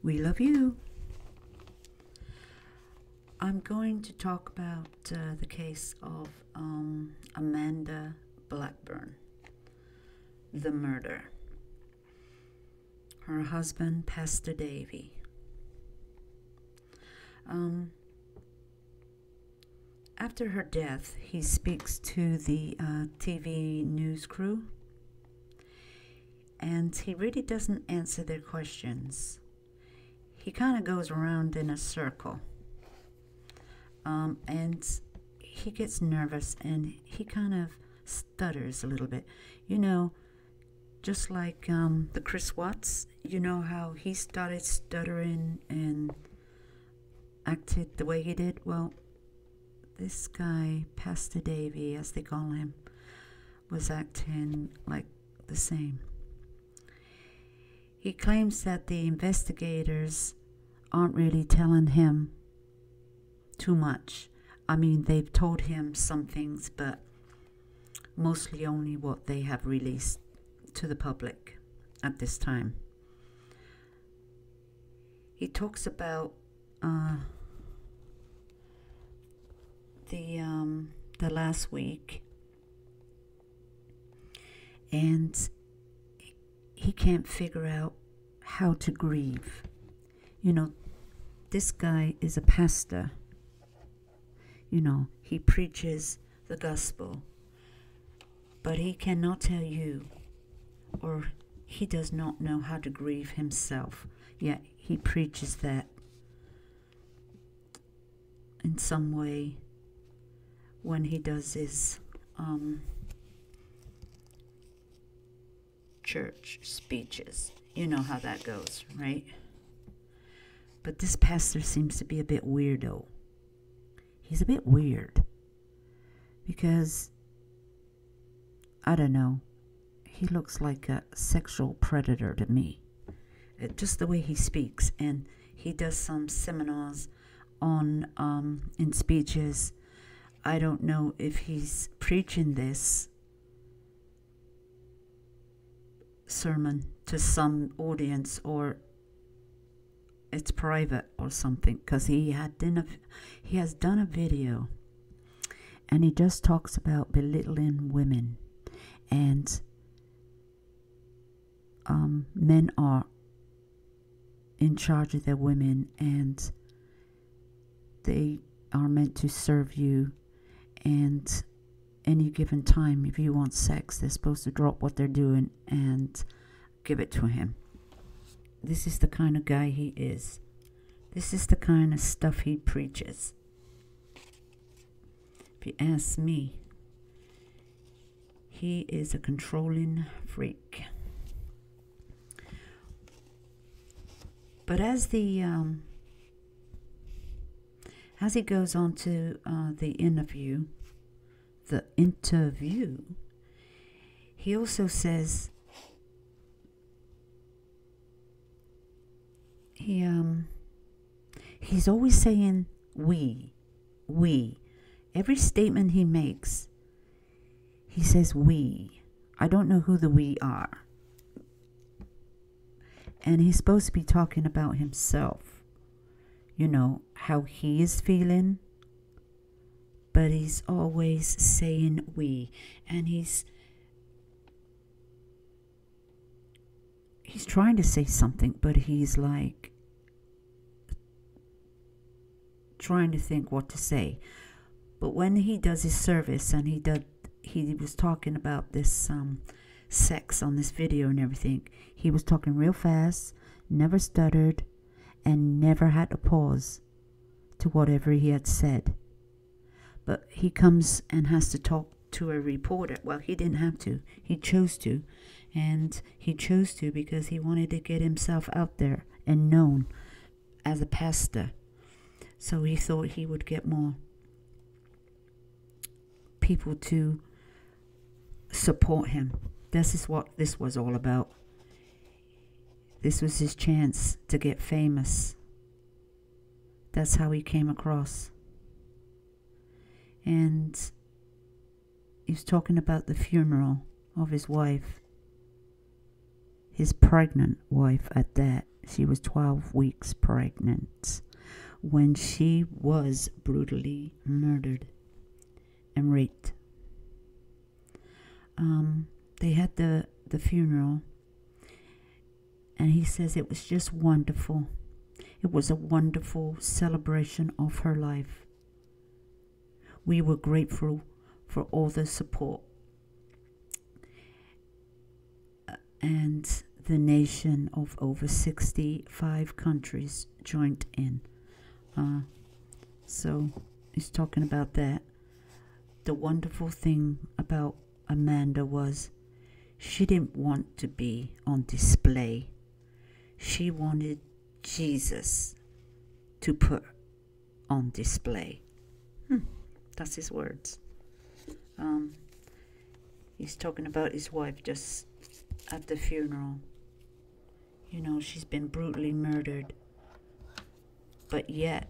We love you. I'm going to talk about the case of Amanda Blackburn, the murder. Her husband, Pastor Davey. After her death, he speaks to the TV news crew, and he really doesn't answer their questions. He kind of goes around in a circle, and he gets nervous, and he kind of stutters a little bit. You know, just like the Chris Watts, you know how he started stuttering and acted the way he did? Well, this guy, Pastor Davey, as they call him, was acting like the same. He claims that the investigators aren't really telling him too much. I mean, they've told him some things, but mostly only what they have released to the public at this time. He talks about the last week, and he can't figure out how to grieve. You know, this guy is a pastor. You know, he preaches the gospel, but he cannot tell you, or he does not know how to grieve himself, yet he preaches that in some way when he does his church speeches. You know how that goes, right? But this pastor seems to be a bit weirdo. He's a bit weird because, I don't know, he looks like a sexual predator to me. Just the way he speaks, and he does some seminars on in speeches. I don't know if he's preaching this sermon to some audience or it's private or something, because he has done a video, and he just talks about belittling women, and men are in charge of their women, and they are meant to serve you, and any given time, if you want sex, they're supposed to drop what they're doing and give it to him. This is the kind of guy he is. This is the kind of stuff he preaches. If you ask me, he is a controlling freak. But as he goes on to the interview, he also says he's always saying we. Every statement he makes, he says we. I don't know who the we are. And he's supposed to be talking about himself. You know, how he is feeling. But he's always saying we. And he's trying to say something, but he's like trying to think what to say. But when he does his service, and he was talking about this sex on this video and everything, he was talking real fast, never stuttered, and never had to pause to whatever he had said. But he comes and has to talk to a reporter. Well, he didn't have to. He chose to. And he chose to because he wanted to get himself out there and known as a pastor. So he thought he would get more people to support him. This is what this was all about. This was his chance to get famous. That's how he came across. And he was talking about the funeral of his wife. His pregnant wife at that. She was 12 weeks pregnant when she was brutally murdered and raped. They had the funeral, and he says it was just wonderful. It was a wonderful celebration of her life. We were grateful for all the support. And the nation of over 65 countries joined in. So he's talking about that. The wonderful thing about Amanda was she didn't want to be on display. She wanted Jesus to put on display. That's his words. He's talking about his wife just at the funeral. You know, she's been brutally murdered. But yet,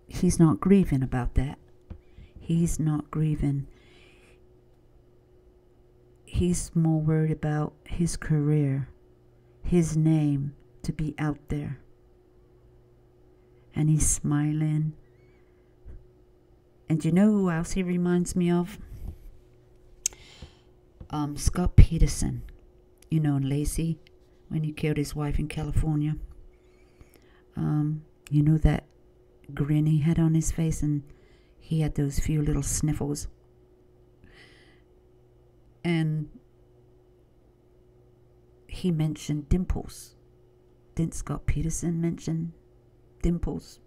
he's not grieving about that. He's not grieving. He's more worried about his career, his name to be out there. And he's smiling. And you know who else he reminds me of? Scott Peterson. You know, in Lacey, when he killed his wife in California. You know that grin he had on his face, and he had those few little sniffles. And he mentioned dimples. Didn't Scott Peterson mention dimples?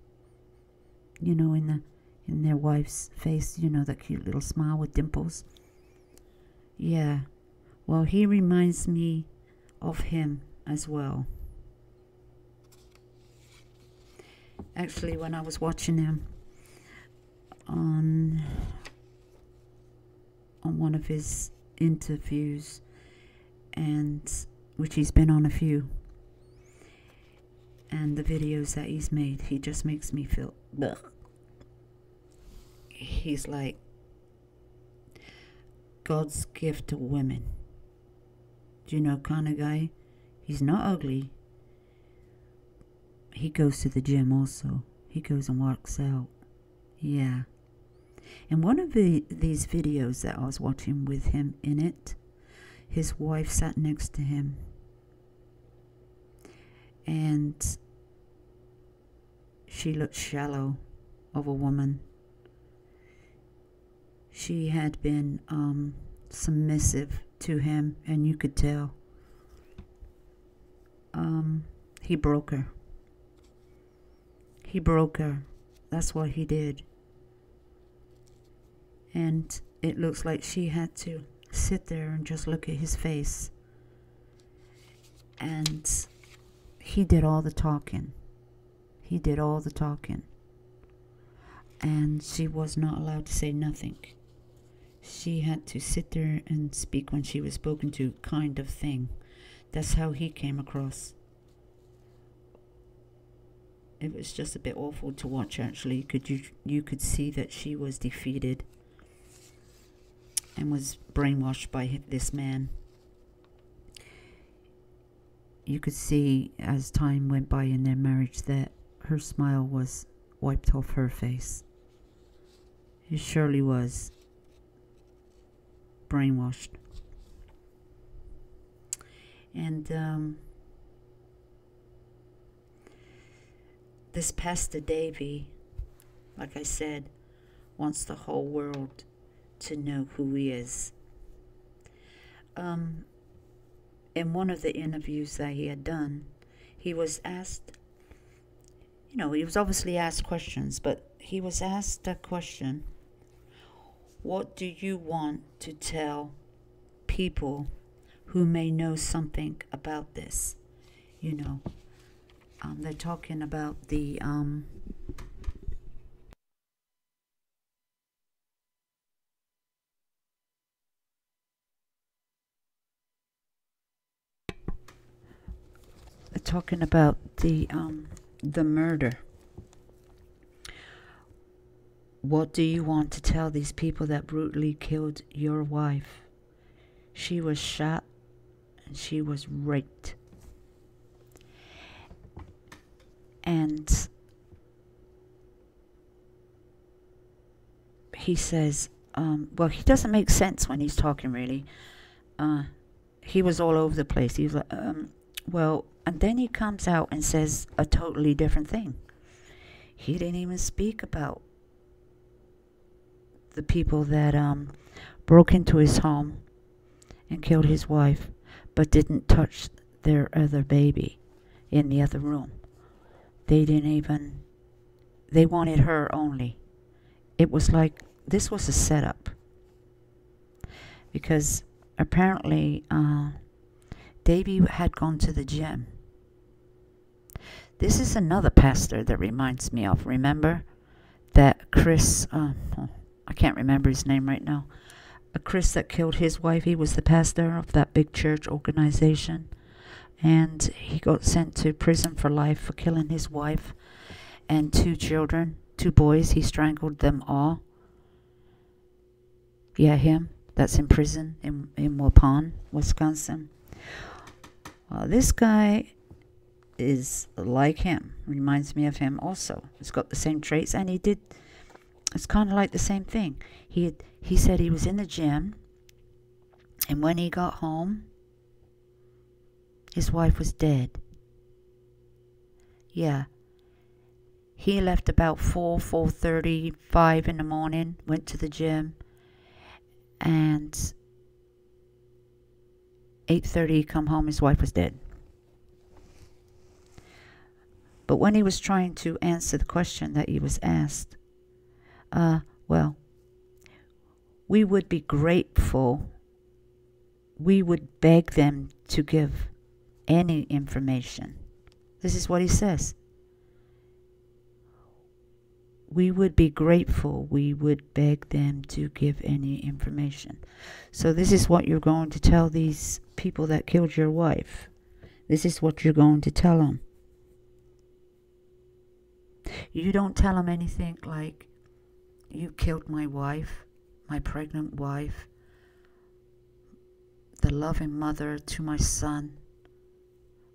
You know, in their wife's face, you know, that cute little smile with dimples. Yeah. Well, he reminds me of him as well. Actually, when I was watching him on one of his interviews, and which he's been on a few, and the videos that he's made, he just makes me feel bleh. He's like God's gift to women. Do you know, kind of guy? He's not ugly. He goes to the gym also. He goes and works out. Yeah. And one of these videos that I was watching with him in it, his wife sat next to him. And she looked shallow of a woman. She had been submissive to him, and you could tell. He broke her. He broke her. That's what he did. And it looks like she had to sit there and just look at his face. And he did all the talking. He did all the talking. And she was not allowed to say nothing. She had to sit there and speak when she was spoken to, kind of thing. That's how he came across. It was just a bit awful to watch, actually. You could see that she was defeated and was brainwashed by this man. You could see as time went by in their marriage that her smile was wiped off her face. It surely was brainwashed. And this Pastor Davey, like I said, wants the whole world to know who he is. In one of the interviews that he had done, he was asked, you know, he was obviously asked questions, but he was asked a question: what do you want to tell people who may know something about this? You know, they're talking about the the murder. What do you want to tell these people that brutally killed your wife? She was shot and she was raped. he says, well, he doesn't make sense when he's talking, really. He was all over the place. He's like, well, and then he comes out and says a totally different thing. He didn't even speak about the people that broke into his home and killed his wife, but didn't touch their other baby in the other room. They didn't even, they wanted her only. It was like, this was a setup. Because apparently, Davey had gone to the gym. This is another pastor that reminds me of. Remember that Chris, I can't remember his name right now. Chris that killed his wife, he was the pastor of that big church organization. And he got sent to prison for life for killing his wife and 2 children, 2 boys. He strangled them all. Yeah, him. That's in prison in Waupun, Wisconsin. This guy is like him. Reminds me of him also. He's got the same traits, and it's kind of like the same thing. He said he was in the gym, and when he got home, his wife was dead. Yeah. He left about 4:30, 5 in the morning, went to the gym, and 8:30 he come home, his wife was dead. But when he was trying to answer the question that he was asked, well, we would be grateful. We would beg them to give any information. This is what he says. We would be grateful. We would beg them to give any information. So this is what you're going to tell these people that killed your wife. This is what you're going to tell them. You don't tell them anything like, you killed my wife, my pregnant wife, the loving mother to my son,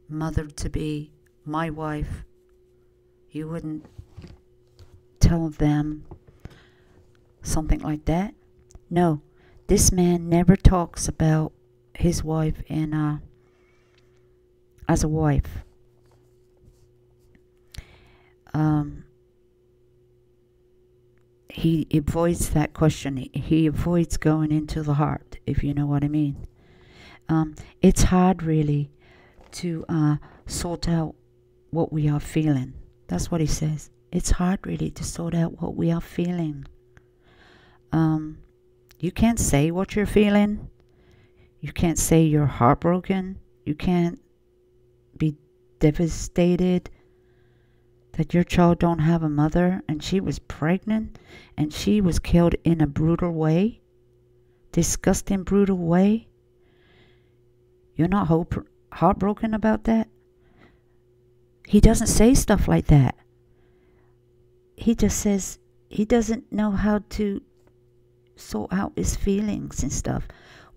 mother-to-be, my wife. You wouldn't tell them something like that. No, this man never talks about his wife as a wife. He avoids that question. He avoids going into the heart, if you know what I mean. It's hard, really, to sort out what we are feeling. That's what he says. It's hard, really, to sort out what we are feeling. You can't say what you're feeling. You can't say you're heartbroken. You can't be devastated that your child don't have a mother and she was pregnant and she was killed in a brutal way, disgusting, brutal way. You're not heartbroken about that? He doesn't say stuff like that. He just says he doesn't know how to sort out his feelings and stuff.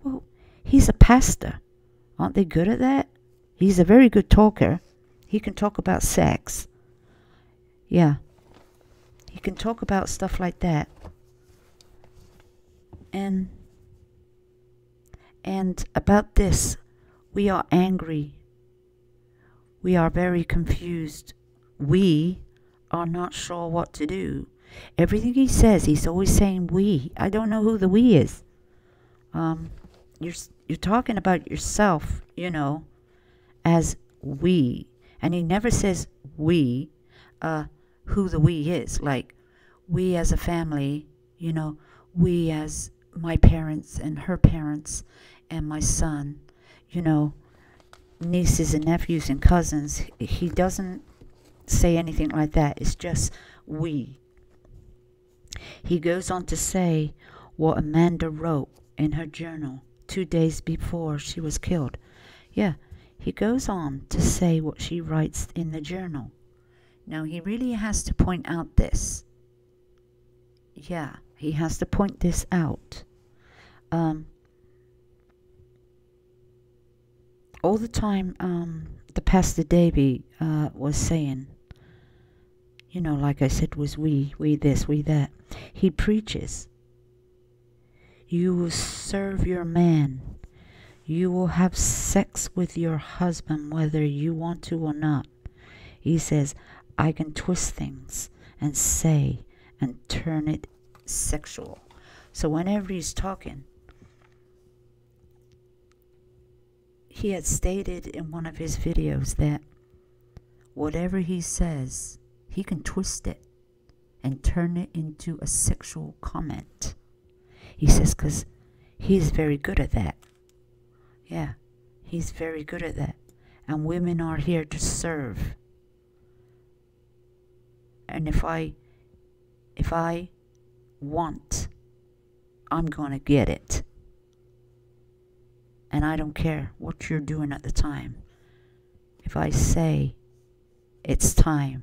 Well, he's a pastor. Aren't they good at that? He's a very good talker. He can talk about sex. Yeah. He can talk about stuff like that. And about this, we are angry. We are very confused. We are not sure what to do. Everything he says, he's always saying we. I don't know who the we is. You're talking about yourself, you know, as we. And he never says we, who the we is. Like, we as a family, you know, we as my parents and her parents and my son, you know, nieces and nephews and cousins. He doesn't say anything like that. It's just we. He goes on to say what Amanda wrote in her journal 2 days before she was killed. Yeah, he goes on to say what she writes in the journal. Now, he really has to point out this. Yeah, he has to point this out. All the time, the Pastor Davey was saying, you know, like I said, was we this, we that. He preaches. You will serve your man. You will have sex with your husband whether you want to or not. He says, I can twist things and say and turn it sexual. So whenever he's talking, he had stated in one of his videos that whatever he says, he can twist it and turn it into a sexual comment. He says, because he's very good at that. Yeah, he's very good at that. And women are here to serve. And if I want, I'm going to get it. And I don't care what you're doing at the time. If I say, it's time,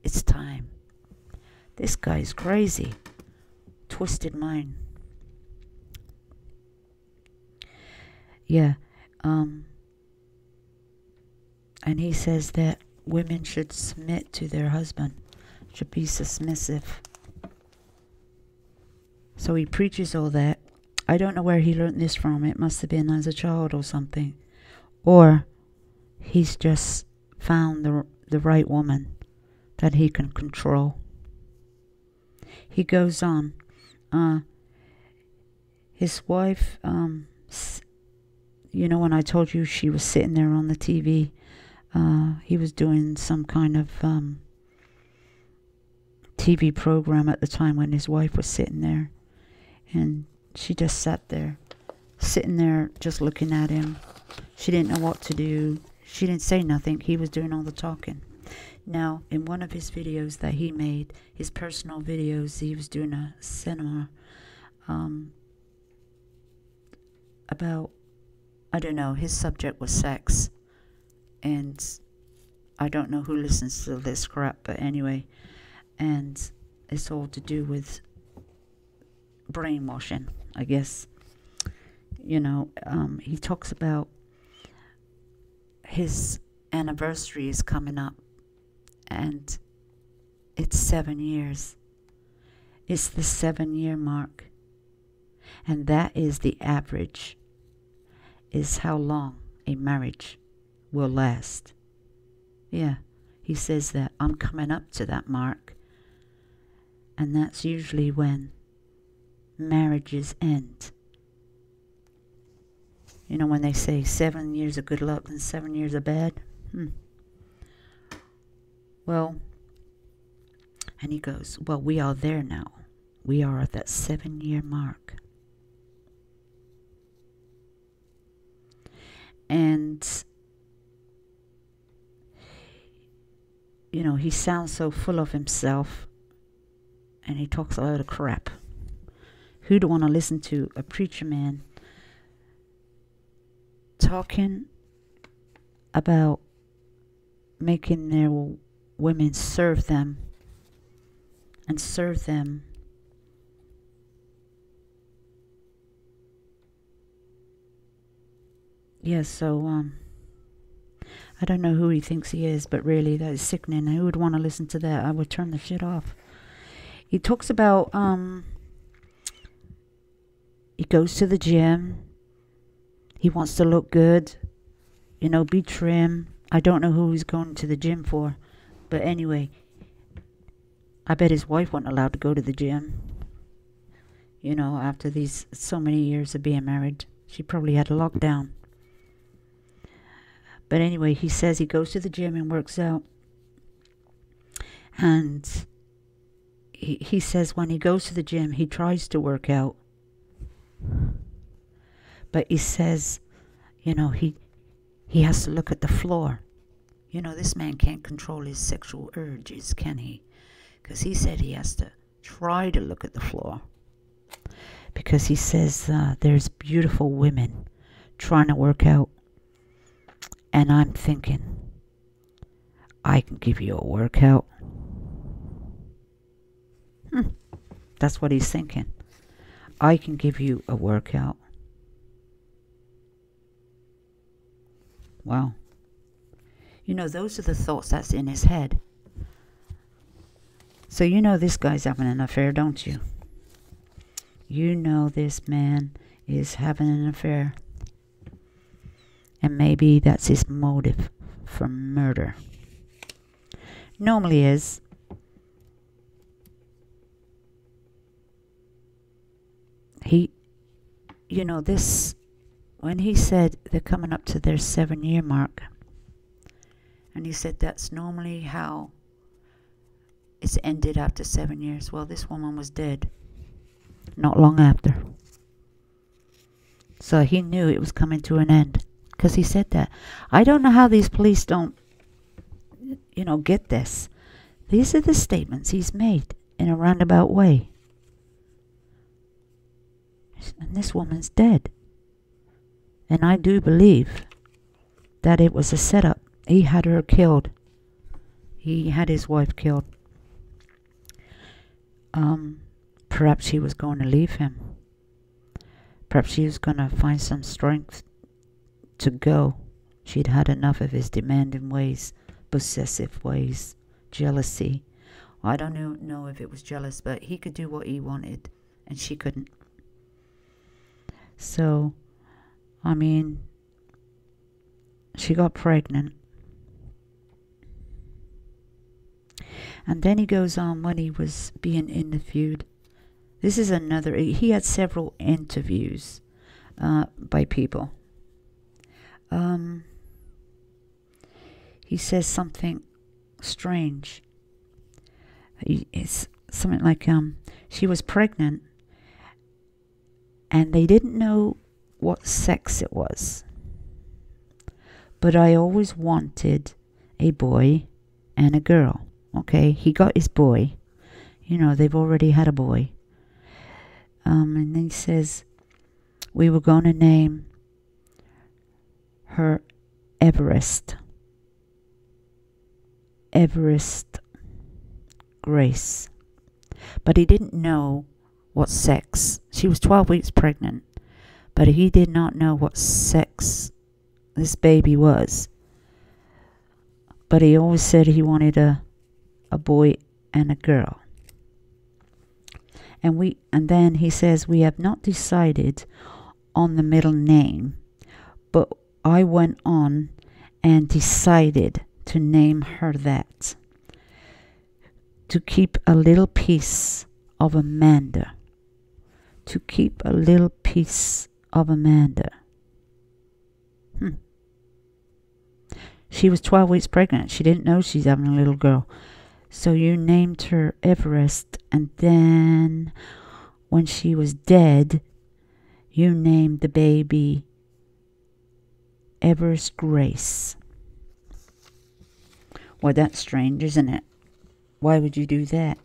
it's time. This guy's crazy. Twisted mind. Yeah. And he says that women should submit to their husband, should be submissive. So he preaches all that. I don't know where he learned this from. It must have been as a child or something. Or he's just found the right woman that he can control. He goes on. His wife, you know, when I told you she was sitting there on the TV, he was doing some kind of TV program at the time when his wife was sitting there. And she just sat there, sitting there just looking at him. She didn't know what to do. She didn't say nothing. He was doing all the talking. Now, in one of his videos that he made, his personal videos, he was doing a seminar about, I don't know, his subject was sex. And I don't know who listens to this crap, but anyway. And it's all to do with brainwashing, I guess. You know, he talks about his anniversary is coming up. And it's 7 years. It's the 7-year mark. And that is the average, is how long a marriage will last. Yeah, he says that I'm coming up to that mark. And that's usually when marriages end. You know, when they say 7 years of good luck and 7 years of bad. Well, and he goes, well, we are there now. We are at that 7-year mark. And, you know, he sounds so full of himself. And he talks a lot of crap. Who'd want to listen to a preacher man talking about making their women serve them and serve them so I don't know who he thinks he is, but really that is sickening. Who would want to listen to that? I would turn the shit off. He talks about he goes to the gym. He wants to look good, you know, be trim. I don't know who he's going to the gym for. But anyway, I bet his wife wasn't allowed to go to the gym. You know, after these so many years of being married. She probably had a lockdown. But anyway, he says he goes to the gym and works out. And he says when he goes to the gym, he tries to work out. But he says, you know, he has to look at the floor. You know, this man can't control his sexual urges, can he? Because he said he has to try to look at the floor. Because he says there's beautiful women trying to work out. And I'm thinking, I can give you a workout. That's what he's thinking. I can give you a workout. Wow. You know, those are the thoughts that's in his head. So you know this guy's having an affair, don't you? you know this man is having an affair. And maybe that's his motive for murder. Normally is. He, this, when he said they're coming up to their 7-year mark, and he said that's normally how it's ended after 7 years. Well, this woman was dead not long after. So he knew it was coming to an end, because he said that. I don't know how these police don't, get this. These are the statements he's made in a roundabout way. And this woman's dead. And I do believe that it was a setup. He had her killed. He had his wife killed. Perhaps she was going to leave him. Perhaps she was going to find some strength to go. She'd had enough of his demanding ways, possessive ways, jealousy. I don't know if it was jealous, but he could do what he wanted and she couldn't. So, she got pregnant. And then he goes on when he was being interviewed. This is another, he had several interviews by people. He says something strange. It's something like, she was pregnant and they didn't know what sex it was. But I always wanted a boy and a girl. Okay, he got his boy. They've already had a boy. And then he says, we were going to name her Everest Grace. But he didn't know what sex. She was 12 weeks pregnant. But he did not know what sex this baby was. But he always said he wanted a boy and a girl. And then he says, we have not decided on the middle name, but I went on and decided to name her that, to keep a little piece of Amanda. To keep a little piece of Amanda. She was 12 weeks pregnant. She didn't know she's having a little girl. So you named her Everest, and then when she was dead, you named the baby Everest Grace. Well, that's strange, isn't it? Why would you do that?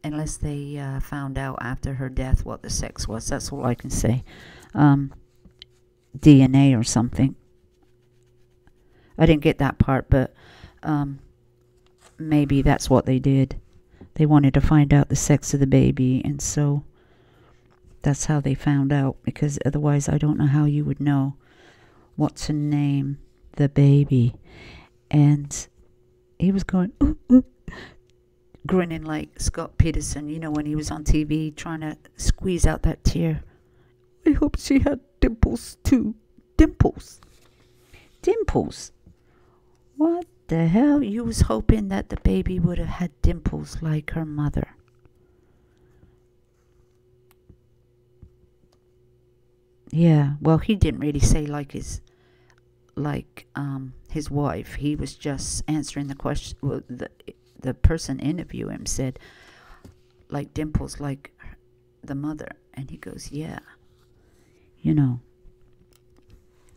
Unless they found out after her death what the sex was. That's all I can say. DNA or something. I didn't get that part, but maybe that's what they did. They wanted to find out the sex of the baby, and so that's how they found out, because otherwise I don't know how you would know what to name the baby. And he was going, ooh, ooh, grinning like Scott Peterson, when he was on TV trying to squeeze out that tear. I hope she had dimples too. Dimples. What the hell? You was hoping that the baby would have had dimples like her mother. Yeah, well, he didn't really say like his wife. He was just answering the question. Well, the person interviewing him said, like dimples like the mother. And he goes, yeah.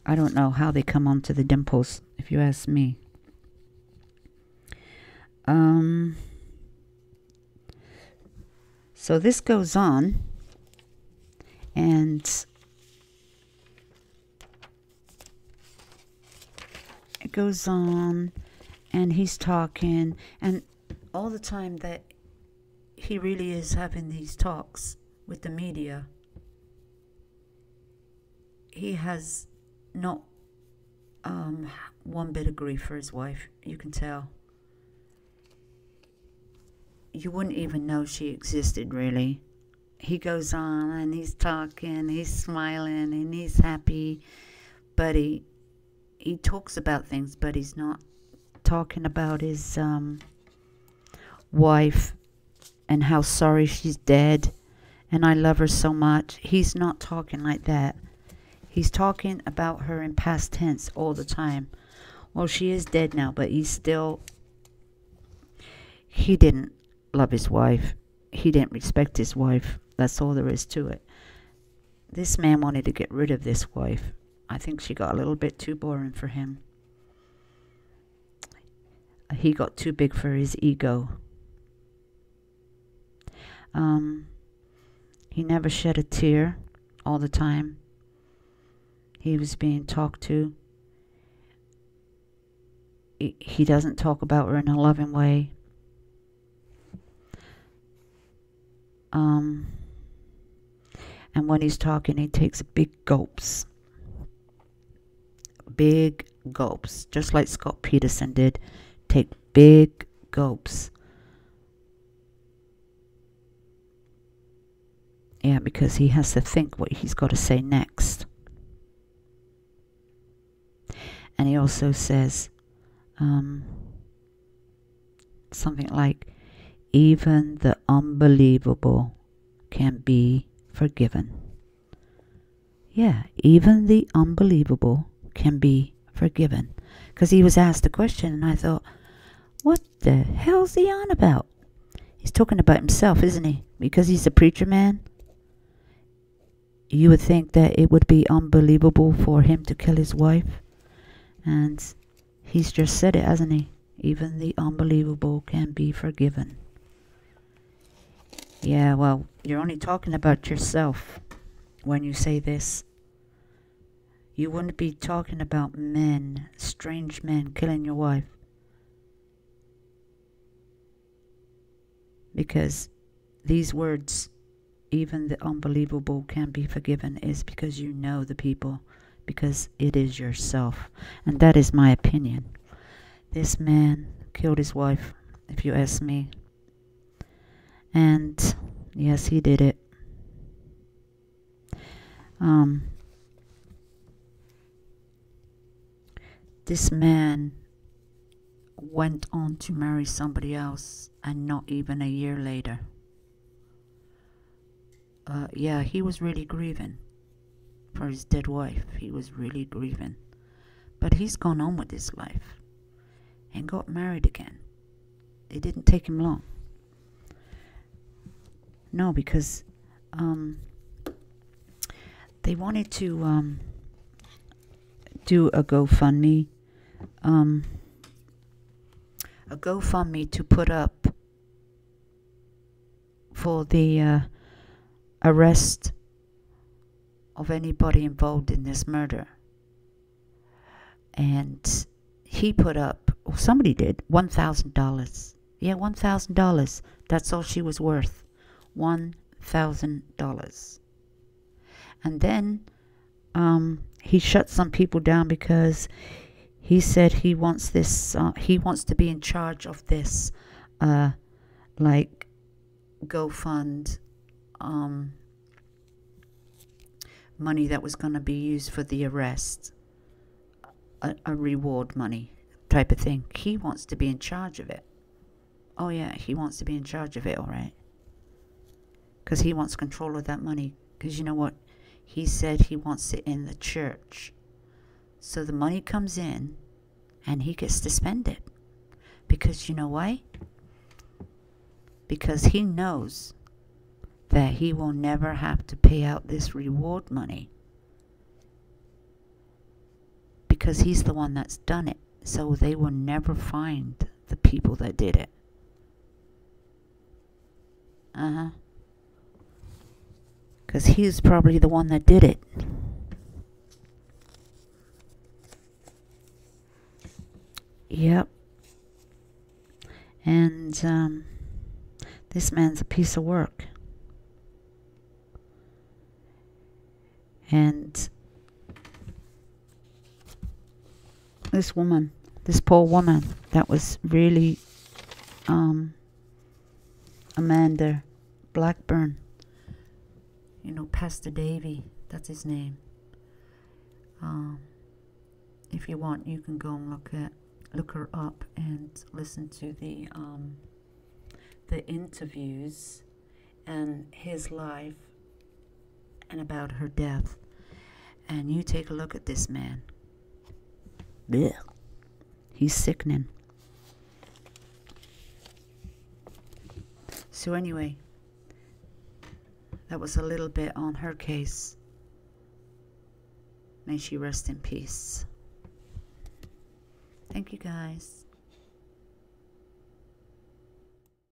I don't know how they come onto the dimples, if you ask me. So this goes on, and it goes on, and he's talking, and all the time that he really is having these talks with the media, he has not one bit of grief for his wife. You can tell. you wouldn't even know she existed, really. He goes on and he's talking, he's smiling, and he's happy, but he talks about things, but he's not talking about his wife and how sorry she's dead and I love her so much. He's not talking like that. He's talking about her in past tense all the time. Well, she is dead now, but he didn't love his wife. He didn't respect his wife. That's all there is to it. This man wanted to get rid of this wife. I think she got a little bit too boring for him. He got too big for his ego. He never shed a tear all the time. He was being talked to. He doesn't talk about her in a loving way. And when he's talking, he takes big gulps. Big gulps. Just like Scott Peterson did. Take big gulps. Yeah, because he has to think what he's got to say next. And he also says something like, even the unbelievable can be forgiven. Yeah, even the unbelievable can be forgiven. Because he was asked a question and I thought, what the hell's he on about? He's talking about himself, isn't he? Because he's a preacher man. You would think that it would be unbelievable for him to kill his wife. And he's just said it, hasn't he? Even the unbelievable can be forgiven. Yeah, well, you're only talking about yourself when you say this. You wouldn't be talking about men, strange men, killing your wife. Because these words, even the unbelievable can be forgiven, is because you know the people. Because it is yourself. And that is my opinion. This man killed his wife, if you ask me. And yes, he did it. This man went on to marry somebody else, and not even a year later. Yeah, he was really grieving for his dead wife. He was really grieving. But he's gone on with his life and got married again. It didn't take him long. No, because they wanted to do a GoFundMe. A GoFundMe to put up for the arrest of anybody involved in this murder. And he put up, or somebody did, $1,000. Yeah, $1,000. That's all she was worth. $1,000. And then he shut some people down because he said he wants this, he wants to be in charge of this, like, GoFund, money that was going to be used for the arrest, a reward money type of thing. He wants to be in charge of it. Oh yeah, he wants to be in charge of it, all right. Because he wants control of that money. Because you know what? He said he wants it in the church. So the money comes in and he gets to spend it. Because you know why? Because he knows that he will never have to pay out this reward money. Because he's the one that's done it. So they will never find the people that did it. Because he's probably the one that did it. Yep. And this man's a piece of work. And this woman, this poor woman that was really Amanda Blackburn. You know, Pastor Davey, that's his name. If you want, you can go and look her up and listen to the interviews and his life and about her death. And you take a look at this man. Blech. He's sickening. So anyway, that was a little bit on her case. May she rest in peace. Thank you, guys.